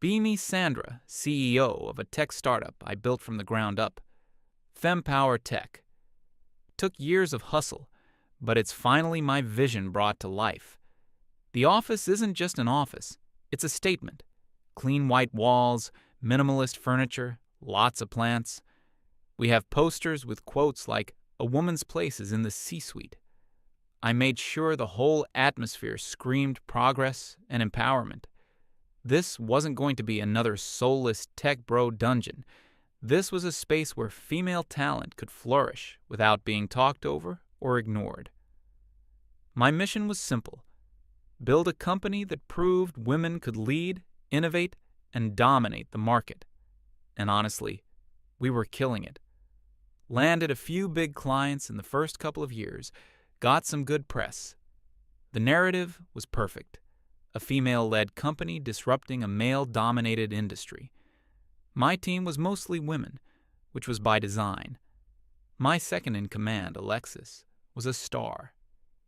Be Sandra, CEO of a tech startup I built from the ground up. Fempower Tech. Took years of hustle, but it's finally my vision brought to life. The office isn't just an office, it's a statement. Clean white walls, minimalist furniture, lots of plants. We have posters with quotes like, "A woman's place is in the C-suite." I made sure the whole atmosphere screamed progress and empowerment. This wasn't going to be another soulless tech bro dungeon. This was a space where female talent could flourish without being talked over or ignored. My mission was simple: build a company that proved women could lead, innovate, and dominate the market. And honestly, we were killing it. Landed a few big clients in the first couple of years, got some good press. The narrative was perfect. A female-led company disrupting a male-dominated industry. My team was mostly women, which was by design. My second-in-command, Alexis, was a star.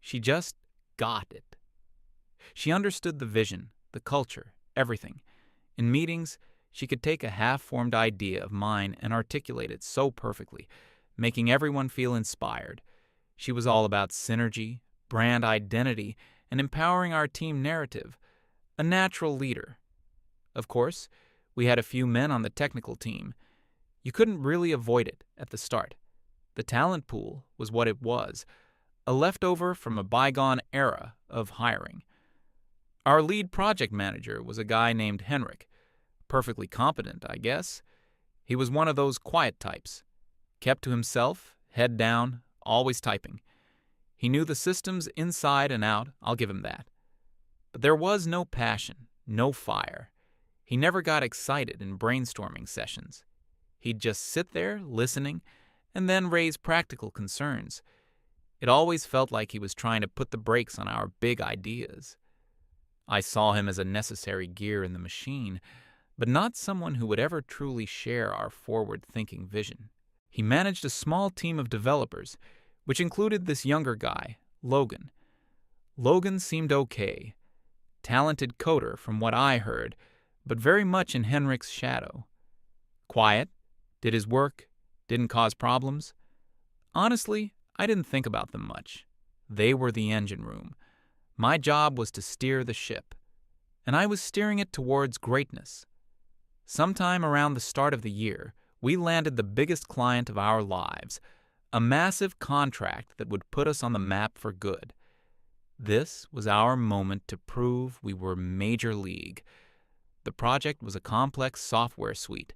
She just got it. She understood the vision, the culture, everything. In meetings, she could take a half-formed idea of mine and articulate it so perfectly, making everyone feel inspired. She was all about synergy, brand identity, and empowering our team narrative. A natural leader. Of course, we had a few men on the technical team. You couldn't really avoid it at the start. The talent pool was what it was, a leftover from a bygone era of hiring. Our lead project manager was a guy named Henrik. Perfectly competent, I guess. He was one of those quiet types. Kept to himself, head down, always typing. He knew the systems inside and out, I'll give him that. But there was no passion, no fire. He never got excited in brainstorming sessions. He'd just sit there, listening, and then raise practical concerns. It always felt like he was trying to put the brakes on our big ideas. I saw him as a necessary gear in the machine, but not someone who would ever truly share our forward-thinking vision. He managed a small team of developers, which included this younger guy, Logan. Logan seemed okay. Talented coder from what I heard, but very much in Henrik's shadow. Quiet, did his work, didn't cause problems. Honestly, I didn't think about them much. They were the engine room. My job was to steer the ship, and I was steering it towards greatness. Sometime around the start of the year, we landed the biggest client of our lives, a massive contract that would put us on the map for good. This was our moment to prove we were major league. The project was a complex software suite,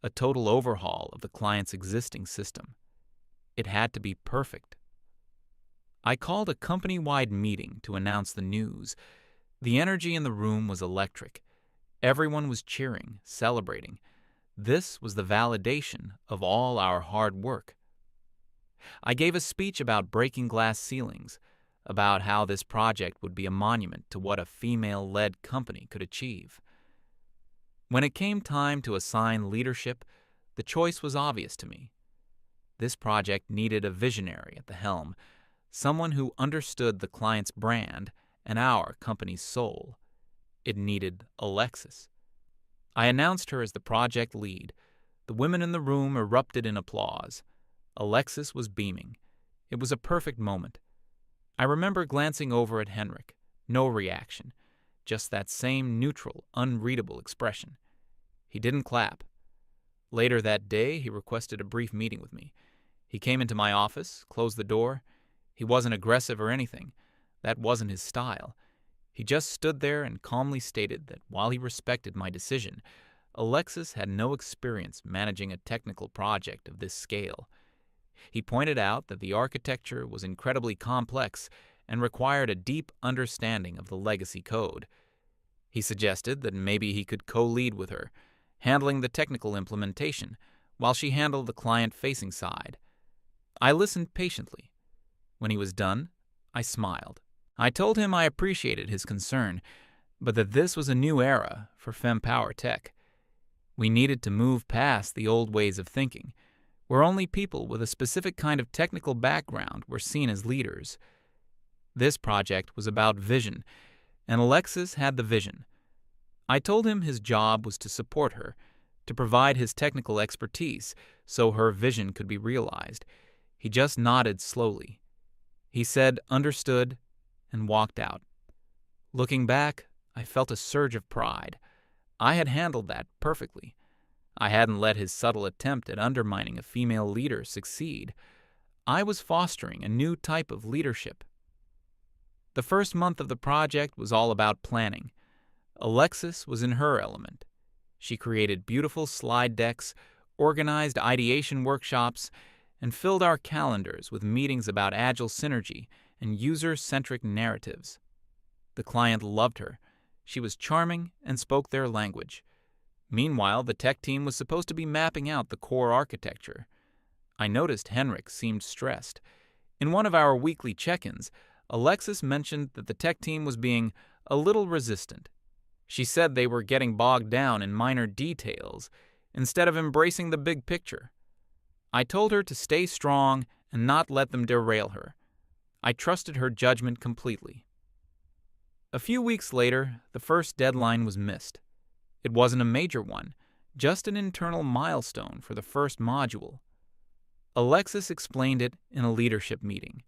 a total overhaul of the client's existing system. It had to be perfect. I called a company-wide meeting to announce the news. The energy in the room was electric. Everyone was cheering, celebrating. This was the validation of all our hard work. I gave a speech about breaking glass ceilings, about how this project would be a monument to what a female-led company could achieve. When it came time to assign leadership, the choice was obvious to me. This project needed a visionary at the helm, someone who understood the client's brand and our company's soul. It needed Alexis. I announced her as the project lead. The women in the room erupted in applause. Alexis was beaming. It was a perfect moment. I remember glancing over at Henrik. No reaction. Just that same neutral, unreadable expression. He didn't clap. Later that day, he requested a brief meeting with me. He came into my office, closed the door. He wasn't aggressive or anything. That wasn't his style. He just stood there and calmly stated that while he respected my decision, Alexis had no experience managing a technical project of this scale. He pointed out that the architecture was incredibly complex and required a deep understanding of the legacy code. He suggested that maybe he could co-lead with her, handling the technical implementation, while she handled the client-facing side. I listened patiently. When he was done, I smiled. I told him I appreciated his concern, but that this was a new era for Fempower Tech. We needed to move past the old ways of thinking, where only people with a specific kind of technical background were seen as leaders. This project was about vision, and Alexis had the vision. I told him his job was to support her, to provide his technical expertise so her vision could be realized. He just nodded slowly. He said, "Understood," and walked out. Looking back, I felt a surge of pride. I had handled that perfectly. I hadn't let his subtle attempt at undermining a female leader succeed. I was fostering a new type of leadership. The first month of the project was all about planning. Alexis was in her element. She created beautiful slide decks, organized ideation workshops, and filled our calendars with meetings about agile synergy and user-centric narratives. The client loved her. She was charming and spoke their language. Meanwhile, the tech team was supposed to be mapping out the core architecture. I noticed Henrik seemed stressed. In one of our weekly check-ins, Alexis mentioned that the tech team was being a little resistant. She said they were getting bogged down in minor details instead of embracing the big picture. I told her to stay strong and not let them derail her. I trusted her judgment completely. A few weeks later, the first deadline was missed. It wasn't a major one, just an internal milestone for the first module. Alexis explained it in a leadership meeting.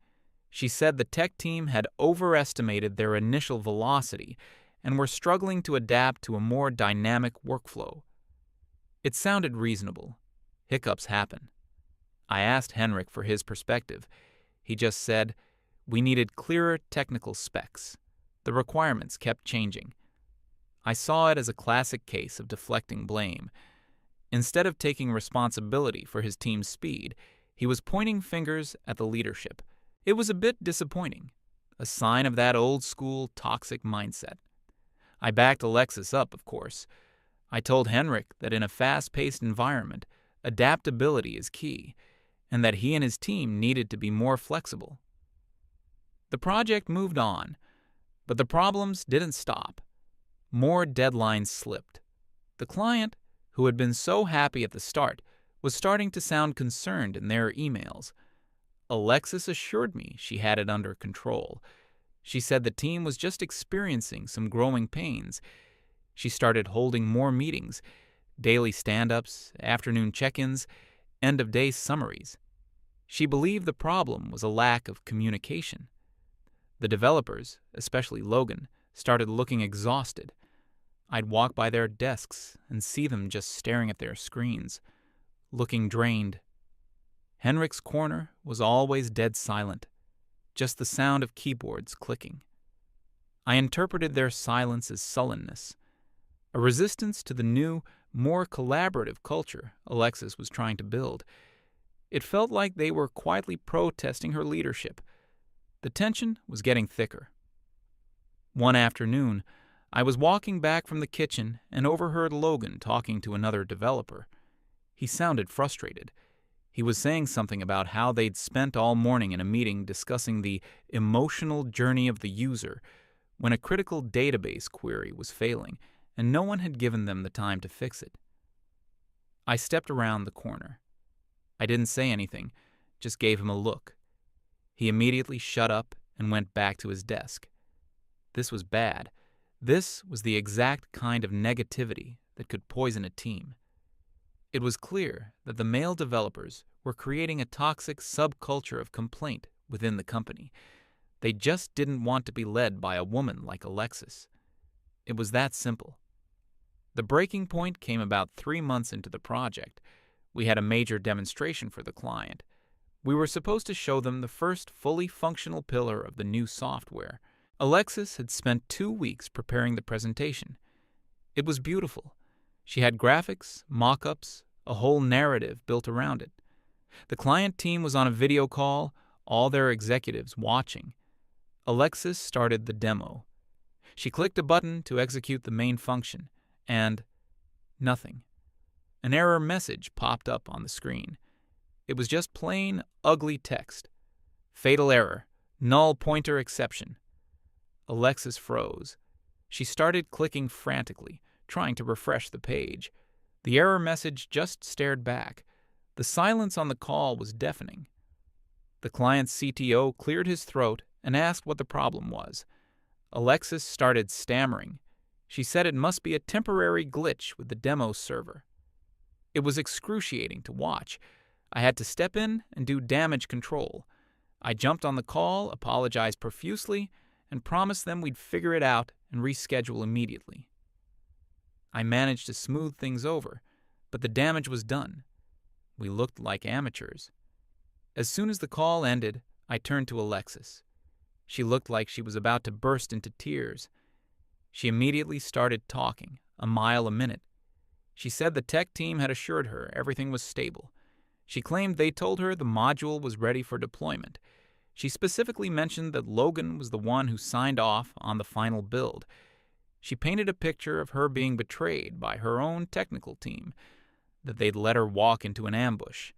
She said the tech team had overestimated their initial velocity and were struggling to adapt to a more dynamic workflow. It sounded reasonable. Hiccups happen. I asked Henrik for his perspective. He just said, "We needed clearer technical specs. The requirements kept changing." I saw it as a classic case of deflecting blame. Instead of taking responsibility for his team's speed, he was pointing fingers at the leadership. It was a bit disappointing, a sign of that old-school toxic mindset. I backed Alexis up, of course. I told Henrik that in a fast-paced environment, adaptability is key, and that he and his team needed to be more flexible. The project moved on, but the problems didn't stop. More deadlines slipped. The client, who had been so happy at the start, was starting to sound concerned in their emails. Alexis assured me she had it under control. She said the team was just experiencing some growing pains. She started holding more meetings, daily stand-ups, afternoon check-ins, end-of-day summaries. She believed the problem was a lack of communication. The developers, especially Logan, started looking exhausted. I'd walk by their desks and see them just staring at their screens, looking drained. Henrik's corner was always dead silent, just the sound of keyboards clicking. I interpreted their silence as sullenness, a resistance to the new, more collaborative culture Alexis was trying to build. It felt like they were quietly protesting her leadership. The tension was getting thicker. One afternoon, I was walking back from the kitchen and overheard Logan talking to another developer. He sounded frustrated. He was saying something about how they'd spent all morning in a meeting discussing the emotional journey of the user when a critical database query was failing and no one had given them the time to fix it. I stepped around the corner. I didn't say anything, just gave him a look. He immediately shut up and went back to his desk. This was bad. This was the exact kind of negativity that could poison a team. It was clear that the male developers were creating a toxic subculture of complaint within the company. They just didn't want to be led by a woman like Alexis. It was that simple. The breaking point came about 3 months into the project. We had a major demonstration for the client. We were supposed to show them the first fully functional pillar of the new software. Alexis had spent 2 weeks preparing the presentation. It was beautiful. She had graphics, mock-ups, a whole narrative built around it. The client team was on a video call, all their executives watching. Alexis started the demo. She clicked a button to execute the main function, and nothing. An error message popped up on the screen. It was just plain, ugly text. Fatal error. Null pointer exception. Alexis froze. She started clicking frantically, trying to refresh the page. The error message just stared back. The silence on the call was deafening. The client's CTO cleared his throat and asked what the problem was. Alexis started stammering. She said it must be a temporary glitch with the demo server. It was excruciating to watch. I had to step in and do damage control. I jumped on the call, apologized profusely, and promised them we'd figure it out and reschedule immediately. I managed to smooth things over, but the damage was done. We looked like amateurs. As soon as the call ended, I turned to Alexis. She looked like she was about to burst into tears. She immediately started talking, a mile a minute. She said the tech team had assured her everything was stable. She claimed they told her the module was ready for deployment. She specifically mentioned that Logan was the one who signed off on the final build. She painted a picture of her being betrayed by her own technical team, that they'd let her walk into an ambush.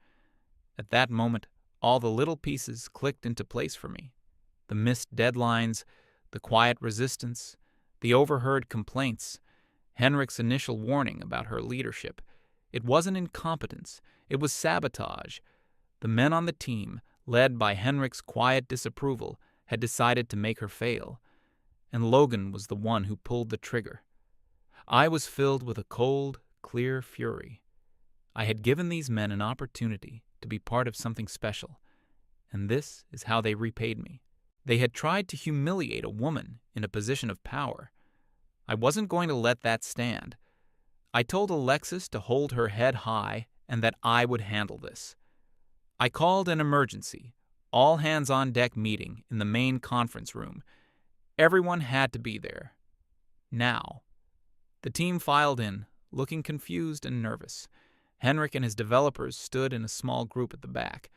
At that moment, all the little pieces clicked into place for me. The missed deadlines, the quiet resistance, the overheard complaints, Henrik's initial warning about her leadership. It wasn't incompetence, it was sabotage. The men on the team, led by Henrik's quiet disapproval, had decided to make her fail, and Logan was the one who pulled the trigger. I was filled with a cold, clear fury. I had given these men an opportunity to be part of something special, and this is how they repaid me. They had tried to humiliate a woman in a position of power. I wasn't going to let that stand. I told Alexis to hold her head high and that I would handle this. I called an emergency, all-hands-on-deck meeting in the main conference room. Everyone had to be there. Now. The team filed in, looking confused and nervous. Henrik and his developers stood in a small group at the back.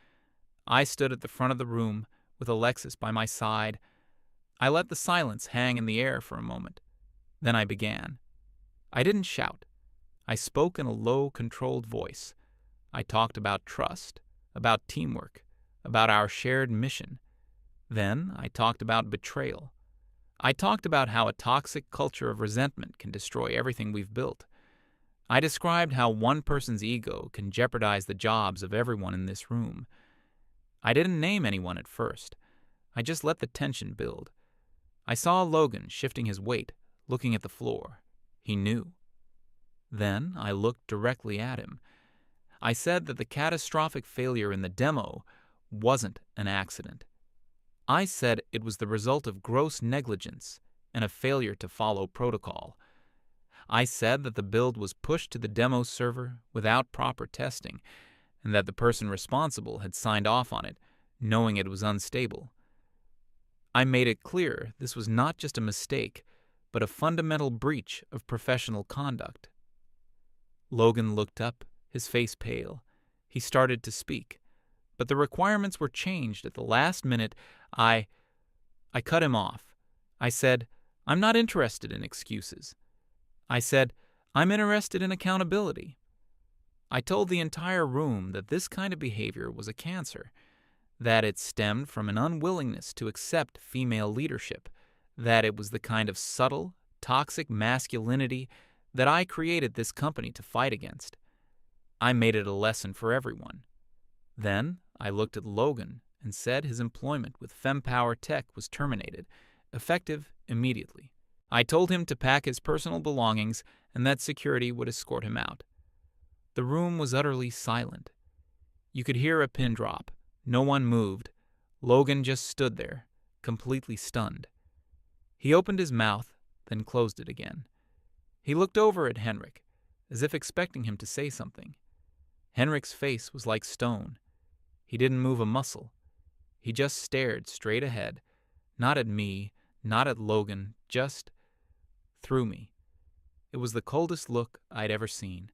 I stood at the front of the room, with Alexis by my side. I let the silence hang in the air for a moment. Then I began. I didn't shout. I spoke in a low, controlled voice. I talked about trust, about teamwork, about our shared mission. Then I talked about betrayal. I talked about how a toxic culture of resentment can destroy everything we've built. I described how one person's ego can jeopardize the jobs of everyone in this room. I didn't name anyone at first. I just let the tension build. I saw Logan shifting his weight, looking at the floor. He knew. Then I looked directly at him. I said that the catastrophic failure in the demo wasn't an accident. I said it was the result of gross negligence and a failure to follow protocol. I said that the build was pushed to the demo server without proper testing, and that the person responsible had signed off on it, knowing it was unstable. I made it clear this was not just a mistake, but a fundamental breach of professional conduct. Logan looked up, his face pale. He started to speak, but the requirements were changed at the last minute. I cut him off. I said, I'm not interested in excuses. I said, I'm interested in accountability. I told the entire room that this kind of behavior was a cancer, that it stemmed from an unwillingness to accept female leadership, that it was the kind of subtle, toxic masculinity that I created this company to fight against. I made it a lesson for everyone. Then I looked at Logan and said his employment with FemPower Tech was terminated, effective immediately. I told him to pack his personal belongings and that security would escort him out. The room was utterly silent. You could hear a pin drop. No one moved. Logan just stood there, completely stunned. He opened his mouth, then closed it again. He looked over at Henrik, as if expecting him to say something. Henrik's face was like stone. He didn't move a muscle. He just stared straight ahead, not at me, not at Logan, just through me. It was the coldest look I'd ever seen.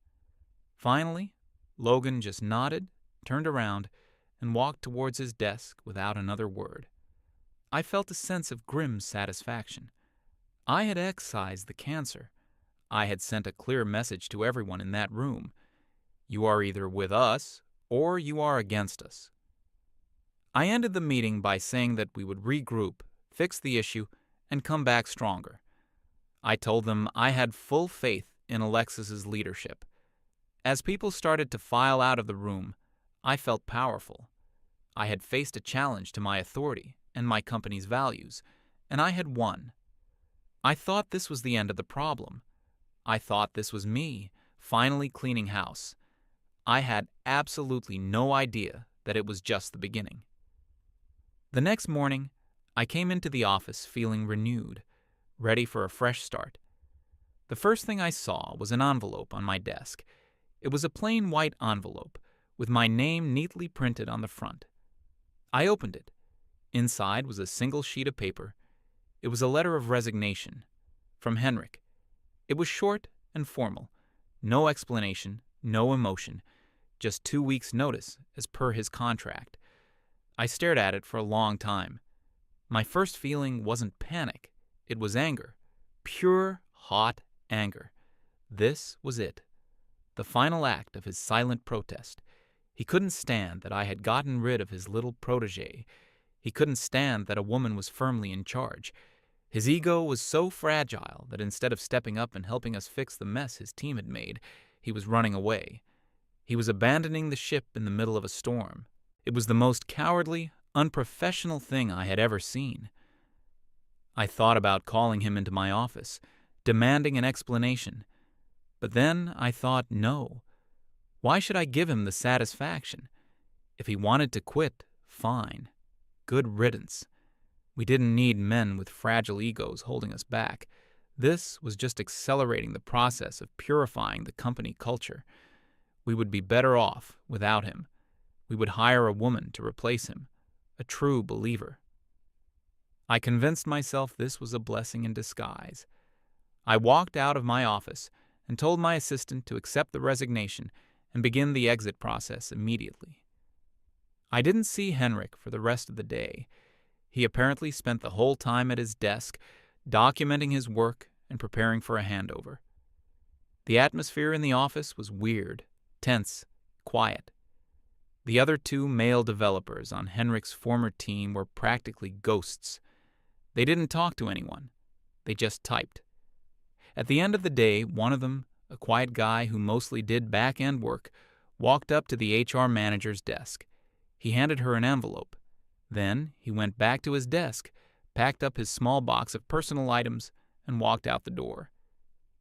Finally, Logan just nodded, turned around, and walked towards his desk without another word. I felt a sense of grim satisfaction. I had excised the cancer. I had sent a clear message to everyone in that room. You are either with us or you are against us. I ended the meeting by saying that we would regroup, fix the issue, and come back stronger. I told them I had full faith in Alexis's leadership. As people started to file out of the room, I felt powerful. I had faced a challenge to my authority and my company's values, and I had won. I thought this was the end of the problem. I thought this was me, finally cleaning house. I had absolutely no idea that it was just the beginning. The next morning, I came into the office feeling renewed, ready for a fresh start. The first thing I saw was an envelope on my desk. It was a plain white envelope with my name neatly printed on the front. I opened it. Inside was a single sheet of paper. It was a letter of resignation from Henrik. It was short and formal. No explanation, no emotion, just 2 weeks' notice as per his contract. I stared at it for a long time. My first feeling wasn't panic. It was anger. Pure, hot anger. This was it. The final act of his silent protest. He couldn't stand that I had gotten rid of his little protégé. He couldn't stand that a woman was firmly in charge. His ego was so fragile that instead of stepping up and helping us fix the mess his team had made, he was running away. He was abandoning the ship in the middle of a storm. It was the most cowardly, unprofessional thing I had ever seen. I thought about calling him into my office, demanding an explanation. But then I thought, no. Why should I give him the satisfaction? If he wanted to quit, fine. Good riddance. We didn't need men with fragile egos holding us back. This was just accelerating the process of purifying the company culture. We would be better off without him. We would hire a woman to replace him, a true believer. I convinced myself this was a blessing in disguise. I walked out of my office and told my assistant to accept the resignation and begin the exit process immediately. I didn't see Henrik for the rest of the day. He apparently spent the whole time at his desk, documenting his work and preparing for a handover. The atmosphere in the office was weird, tense, quiet. The other 2 male developers on Henrik's former team were practically ghosts. They didn't talk to anyone. They just typed. At the end of the day, one of them, a quiet guy who mostly did back-end work, walked up to the HR manager's desk. He handed her an envelope. Then he went back to his desk, packed up his small box of personal items, and walked out the door.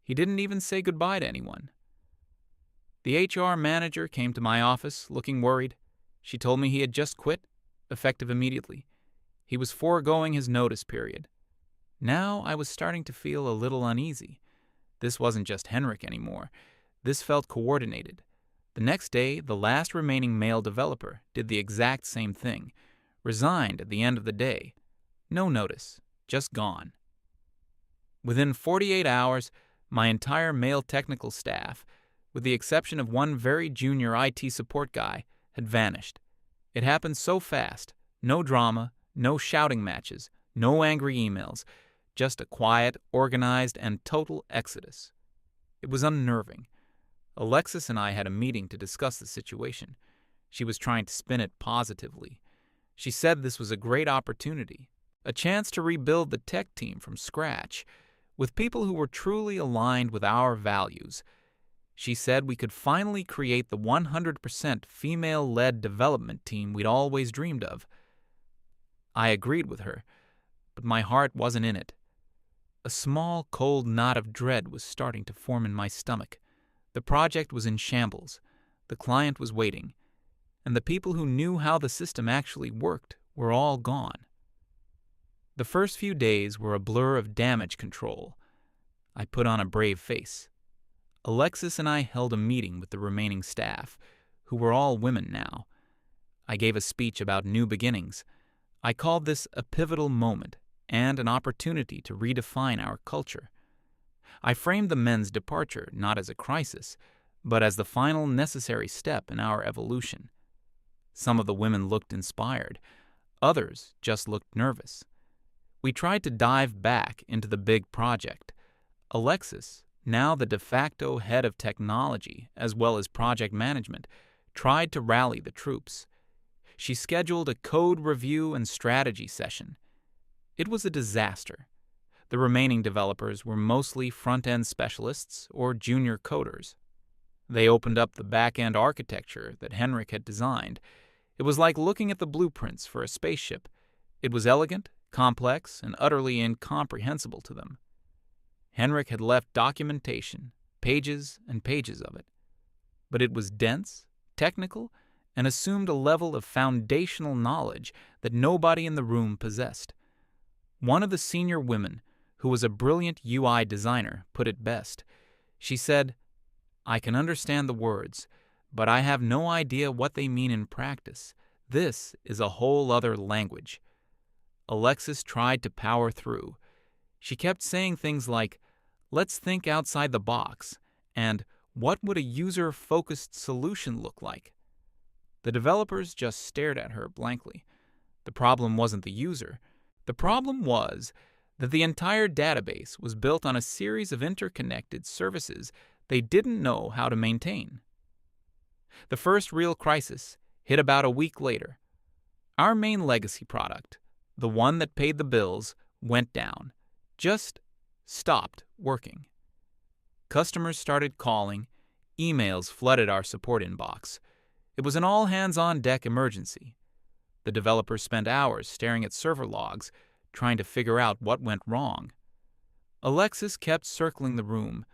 He didn't even say goodbye to anyone. The HR manager came to my office, looking worried. She told me he had just quit, effective immediately. He was foregoing his notice period. Now I was starting to feel a little uneasy. This wasn't just Henrik anymore. This felt coordinated. The next day, the last remaining male developer did the exact same thing, resigned at the end of the day. No notice, just gone. Within 48 hours, my entire male technical staff, with the exception of one very junior IT support guy, had vanished. It happened so fast. No drama, no shouting matches, no angry emails, just a quiet, organized, and total exodus. It was unnerving. Alexis and I had a meeting to discuss the situation. She was trying to spin it positively. She said this was a great opportunity, a chance to rebuild the tech team from scratch, with people who were truly aligned with our values. She said we could finally create the 100% female-led development team we'd always dreamed of. I agreed with her, but my heart wasn't in it. A small, cold knot of dread was starting to form in my stomach. The project was in shambles. The client was waiting. And the people who knew how the system actually worked were all gone. The first few days were a blur of damage control. I put on a brave face. Alexis and I held a meeting with the remaining staff, who were all women now. I gave a speech about new beginnings. I called this a pivotal moment and an opportunity to redefine our culture. I framed the men's departure not as a crisis, but as the final necessary step in our evolution. Some of the women looked inspired. Others just looked nervous. We tried to dive back into the big project. Alexis, now the de facto head of technology as well as project management, tried to rally the troops. She scheduled a code review and strategy session. It was a disaster. The remaining developers were mostly front-end specialists or junior coders. They opened up the back-end architecture that Henrik had designed. It was like looking at the blueprints for a spaceship. It was elegant, complex, and utterly incomprehensible to them. Henrik had left documentation, pages and pages of it. But it was dense, technical, and assumed a level of foundational knowledge that nobody in the room possessed. One of the senior women, who was a brilliant UI designer, put it best. She said, "I can understand the words, but I have no idea what they mean in practice. This is a whole other language." Alexis tried to power through. She kept saying things like, "Let's think outside the box," and "What would a user-focused solution look like?" The developers just stared at her blankly. The problem wasn't the user. The problem was that the entire database was built on a series of interconnected services they didn't know how to maintain. The first real crisis hit about a week later. Our main legacy product, the one that paid the bills, went down. Just stopped working. Customers started calling. Emails flooded our support inbox. It was an all-hands-on-deck emergency. The developers spent hours staring at server logs, trying to figure out what went wrong. Alexis kept circling the room,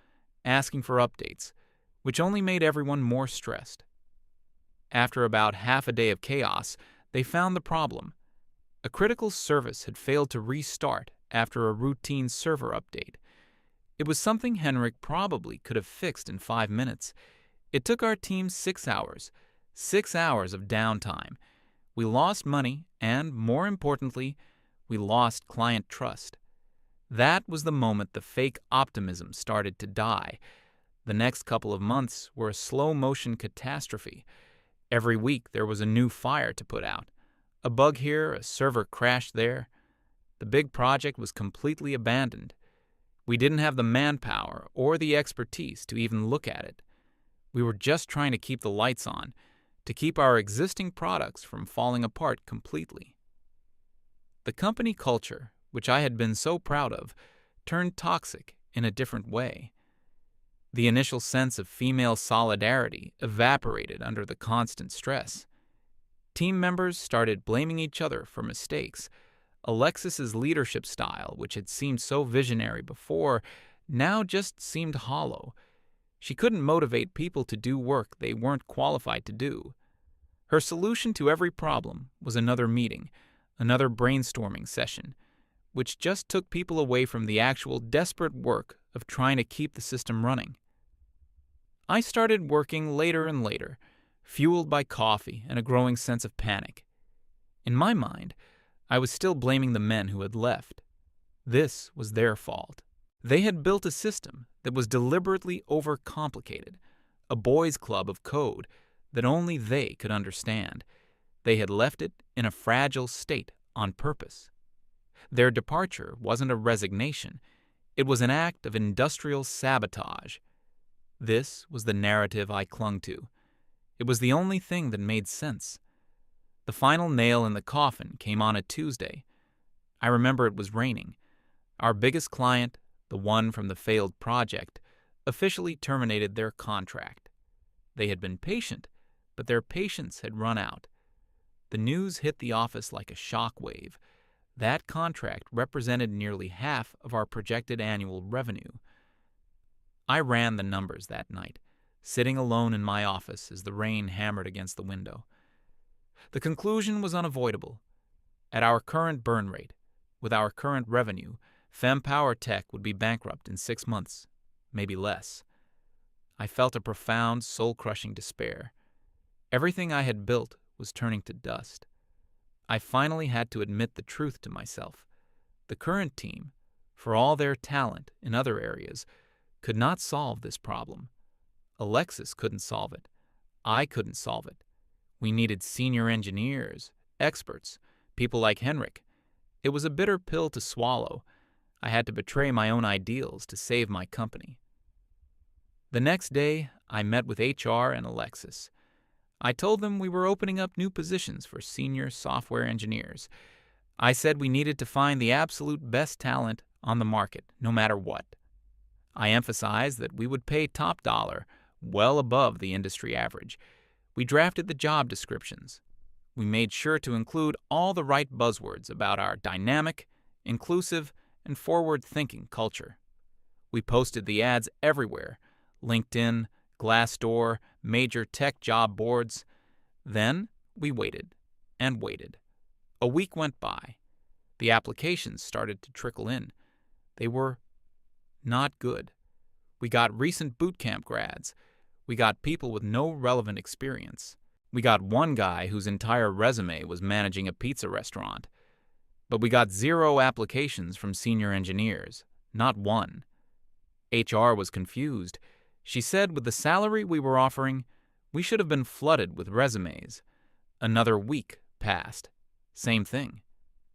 asking for updates, which only made everyone more stressed. After about half a day of chaos, they found the problem. A critical service had failed to restart after a routine server update. It was something Henrik probably could have fixed in 5 minutes. It took our team 6 hours. 6 hours of downtime. We lost money, and, more importantly, we lost client trust. That was the moment the fake optimism started to die. The next couple of months were a slow-motion catastrophe. Every week there was a new fire to put out. A bug here, a server crashed there. The big project was completely abandoned. We didn't have the manpower or the expertise to even look at it. We were just trying to keep the lights on, to keep our existing products from falling apart completely. The company culture, which I had been so proud of, turned toxic in a different way. The initial sense of female solidarity evaporated under the constant stress. Team members started blaming each other for mistakes. Alexis's leadership style, which had seemed so visionary before, now just seemed hollow. She couldn't motivate people to do work they weren't qualified to do. Her solution to every problem was another meeting, another brainstorming session, which just took people away from the actual desperate work of trying to keep the system running. I started working later and later, fueled by coffee and a growing sense of panic. In my mind, I was still blaming the men who had left. This was their fault. They had built a system that was deliberately overcomplicated, a boys' club of code that only they could understand. They had left it in a fragile state on purpose. Their departure wasn't a resignation. It was an act of industrial sabotage. This was the narrative I clung to. It was the only thing that made sense. The final nail in the coffin came on a Tuesday. I remember it was raining. Our biggest client, the one from the failed project, officially terminated their contract. They had been patient, but their patience had run out. The news hit the office like a shock wave. That contract represented nearly half of our projected annual revenue. I ran the numbers that night, sitting alone in my office as the rain hammered against the window. The conclusion was unavoidable. At our current burn rate, with our current revenue, FemPower Tech would be bankrupt in 6 months, maybe less. I felt a profound, soul-crushing despair. Everything I had built was turning to dust. I finally had to admit the truth to myself. The current team, for all their talent in other areas, could not solve this problem. Alexis couldn't solve it. I couldn't solve it. We needed senior engineers, experts, people like Henrik. It was a bitter pill to swallow. I had to betray my own ideals to save my company. The next day, I met with HR and Alexis. I told them we were opening up new positions for senior software engineers. I said we needed to find the absolute best talent on the market, no matter what. I emphasized that we would pay top dollar, well above the industry average. We drafted the job descriptions. We made sure to include all the right buzzwords about our dynamic, inclusive, and forward-thinking culture. We posted the ads everywhere: LinkedIn, Glassdoor, major tech job boards. Then we waited and waited. A week went by. The applications started to trickle in. They were not good. We got recent boot camp grads. We got people with no relevant experience. We got one guy whose entire resume was managing a pizza restaurant. But we got 0 applications from senior engineers. Not one. HR was confused. She said with the salary we were offering, we should have been flooded with resumes. Another week passed. Same thing.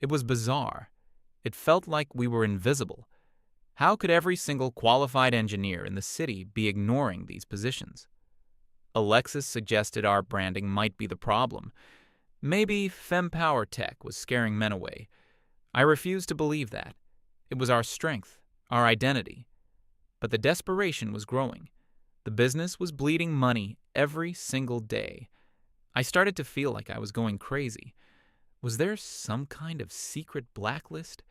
It was bizarre. It felt like we were invisible. How could every single qualified engineer in the city be ignoring these positions? Alexis suggested our branding might be the problem. Maybe FemPower Tech was scaring men away. I refused to believe that. It was our strength, our identity. But the desperation was growing. The business was bleeding money every single day. I started to feel like I was going crazy. Was there some kind of secret blacklist?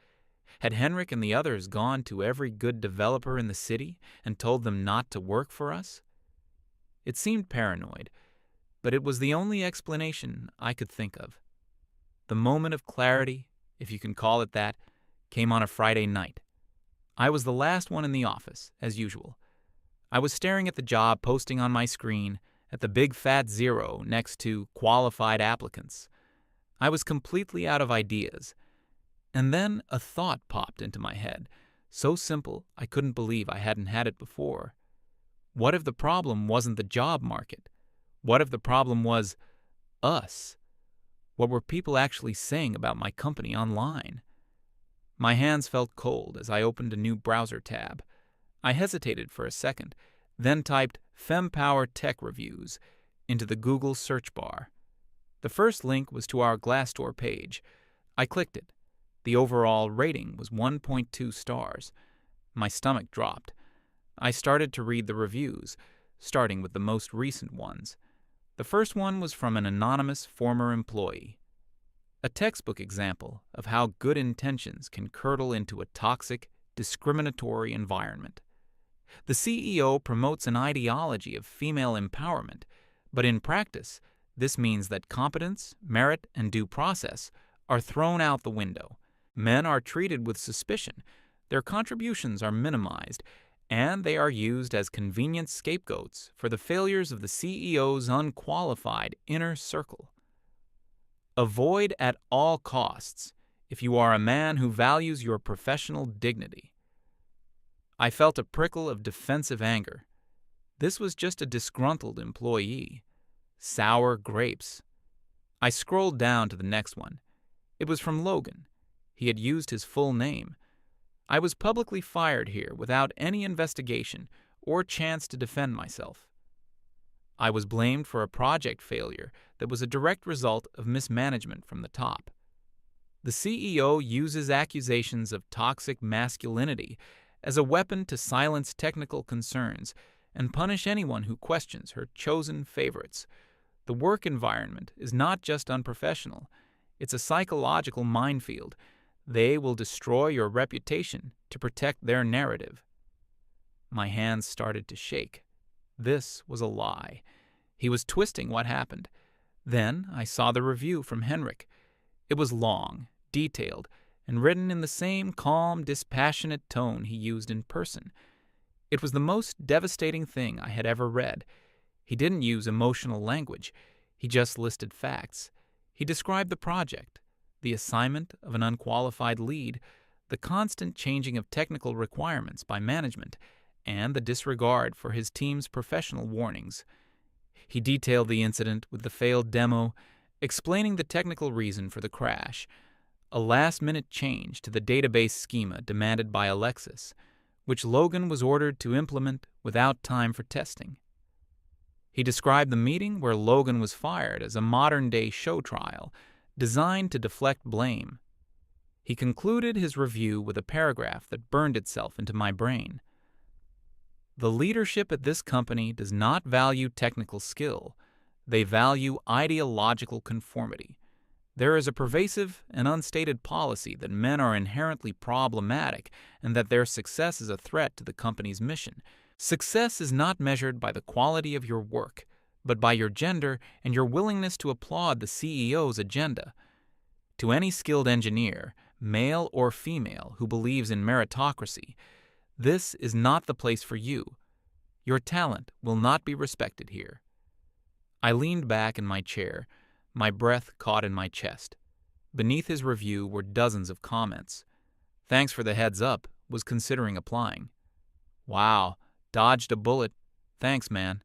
Had Henrik and the others gone to every good developer in the city and told them not to work for us? It seemed paranoid, but it was the only explanation I could think of. The moment of clarity, if you can call it that, came on a Friday night. I was the last one in the office, as usual. I was staring at the job posting on my screen, at the big fat 0 next to qualified applicants. I was completely out of ideas. And then a thought popped into my head, so simple I couldn't believe I hadn't had it before. What if the problem wasn't the job market? What if the problem was us? What were people actually saying about my company online? My hands felt cold as I opened a new browser tab. I hesitated for a second, then typed FemPower Tech Reviews into the Google search bar. The first link was to our Glassdoor page. I clicked it. The overall rating was 1.2 stars. My stomach dropped. I started to read the reviews, starting with the most recent ones. The first one was from an anonymous former employee. A textbook example of how good intentions can curdle into a toxic, discriminatory environment. The CEO promotes an ideology of female empowerment, but in practice, this means that competence, merit, and due process are thrown out the window. Men are treated with suspicion, their contributions are minimized, and they are used as convenient scapegoats for the failures of the CEO's unqualified inner circle. Avoid at all costs if you are a man who values your professional dignity. I felt a prickle of defensive anger. This was just a disgruntled employee. Sour grapes. I scrolled down to the next one. It was from Logan. He had used his full name. I was publicly fired here without any investigation or chance to defend myself. I was blamed for a project failure that was a direct result of mismanagement from the top. The CEO uses accusations of toxic masculinity as a weapon to silence technical concerns and punish anyone who questions her chosen favorites. The work environment is not just unprofessional, it's a psychological minefield. They will destroy your reputation to protect their narrative. My hands started to shake. This was a lie. He was twisting what happened. Then I saw the review from Henrik. It was long, detailed, and written in the same calm, dispassionate tone he used in person. It was the most devastating thing I had ever read. He didn't use emotional language. He just listed facts. He described the project, the assignment of an unqualified lead, the constant changing of technical requirements by management, and the disregard for his team's professional warnings. He detailed the incident with the failed demo, explaining the technical reason for the crash, a last-minute change to the database schema demanded by Alexis, which Logan was ordered to implement without time for testing. He described the meeting where Logan was fired as a modern-day show trial, designed to deflect blame. He concluded his review with a paragraph that burned itself into my brain. The leadership at this company does not value technical skill. They value ideological conformity. There is a pervasive and unstated policy that men are inherently problematic and that their success is a threat to the company's mission. Success is not measured by the quality of your work, but by your gender and your willingness to applaud the CEO's agenda. To any skilled engineer, male or female, who believes in meritocracy, this is not the place for you. Your talent will not be respected here. I leaned back in my chair, my breath caught in my chest. Beneath his review were dozens of comments. Thanks for the heads up, was considering applying. Wow, dodged a bullet. Thanks, man.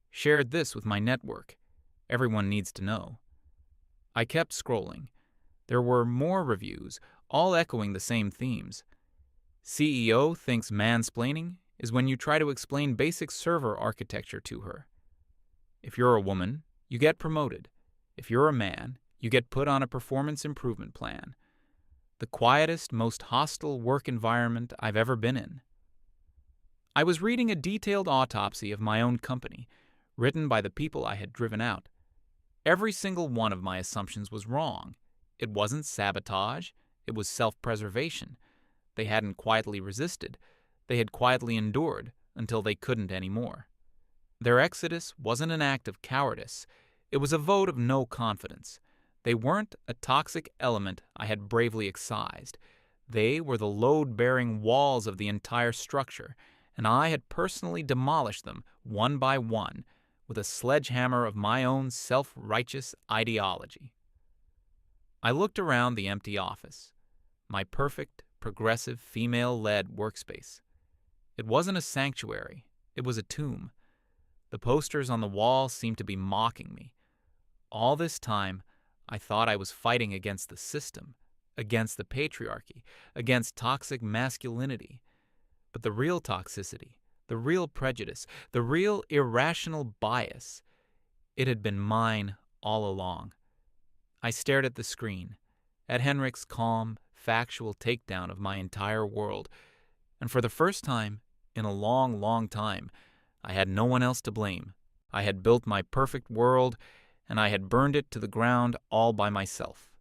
Shared this with my network. Everyone needs to know. I kept scrolling. There were more reviews, all echoing the same themes. CEO thinks mansplaining is when you try to explain basic server architecture to her. If you're a woman, you get promoted. If you're a man, you get put on a performance improvement plan. The quietest, most hostile work environment I've ever been in. I was reading a detailed autopsy of my own company, written by the people I had driven out. Every single one of my assumptions was wrong. It wasn't sabotage, it was self-preservation. They hadn't quietly resisted. They had quietly endured until they couldn't anymore. Their exodus wasn't an act of cowardice. It was a vote of no confidence. They weren't a toxic element I had bravely excised. They were the load-bearing walls of the entire structure, and I had personally demolished them one by one with a sledgehammer of my own self-righteous ideology. I looked around the empty office, my perfect, progressive, female-led workspace. It wasn't a sanctuary. It was a tomb. The posters on the wall seemed to be mocking me. All this time, I thought I was fighting against the system, against the patriarchy, against toxic masculinity. But the real toxicity, the real prejudice, the real irrational bias, it had been mine all along. I stared at the screen, at Henrik's calm, factual takedown of my entire world, and for the first time in a long, long time, I had no one else to blame. I had built my perfect world, and I had burned it to the ground all by myself.